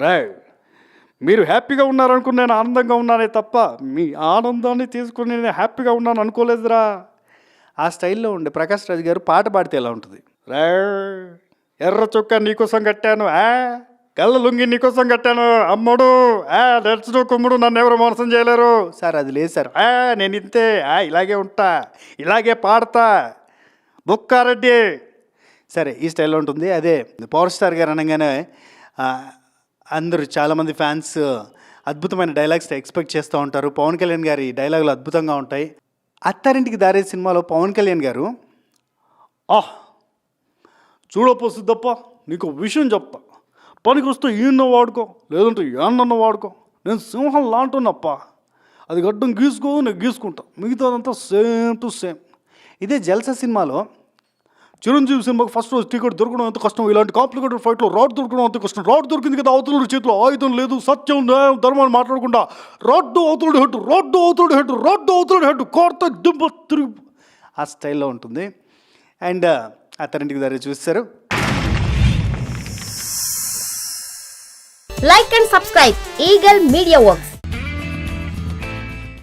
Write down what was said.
Right. మీరు హ్యాపీగా ఉన్నారనుకుని నేను ఆనందంగా ఉన్నానే తప్ప మీ ఆనందాన్ని తీసుకుని నేను హ్యాపీగా ఉన్నాను అనుకోలేదురా. ఆ స్టైల్లో ఉండే ప్రకాష్ రాజ్ గారు పాట పాడితే ఎలా ఉంటుంది? రే ఎర్ర చొక్కా నీకోసం కట్టాను, కళ్ళ లుంగి నీకోసం కట్టాను అమ్ముడు, నడుచుడు కుమ్ముడు, నన్ను ఎవరు మోసం చేయలేరు. సార్ అది లేదు సార్, నేను ఇంతే, ఇలాగే ఉంటా, ఇలాగే పాడతా, బుక్కారెడ్డి. సరే ఈ స్టైల్లో ఉంటుంది. అదే పవర్ స్టార్ గారు అనగానే అందరూ చాలామంది ఫ్యాన్స్ అద్భుతమైన డైలాగ్స్ ఎక్స్పెక్ట్ చేస్తూ ఉంటారు. పవన్ కళ్యాణ్ గారి డైలాగులు అద్భుతంగా ఉంటాయి. అత్తారింటికి దారే సినిమాలో పవన్ కళ్యాణ్ గారు చూడపో సిద్ధప్ప, నీకు విషయం చెప్తా, పనికి వస్తే ఈయన్న వాడుకో, లేదంటే ఏమన్నా వాడుకో, నేను సింహం లాంటున్నప్ప, అది గడ్డం గీసుకో, నేను గీసుకుంటా, మిగతాదంతా సేమ్ టు సేమ్. ఇదే జల్సా సినిమాలో చిరంజీవి సినిమాకి ఫస్ట్ రోజు టికెట్ దొరకడం ఎంత కష్టం, ఇలాంటి కాంప్లికేటెడ్ ఫైట్లో రాడ్ దొరకడం అంత కష్టం. రాడ్ దొరికింది కదా, అవతల చేతిలో ఆయుధం లేదు, సత్యం న్యాయం ధర్మాన్ని మాట్లాడకుండా రాడ్డు అవతలుడు హెడ్, రాడ్డు అవతలుడు హెడ్, రాడ్డు అవతలుడు హెడ్, కోర్త దింప తిరిగి ఆ స్టైల్లో ఉంటుంది. అండ్ అత్తారింటికి దారి చూస్తారు. Like and subscribe Eagle Media Works.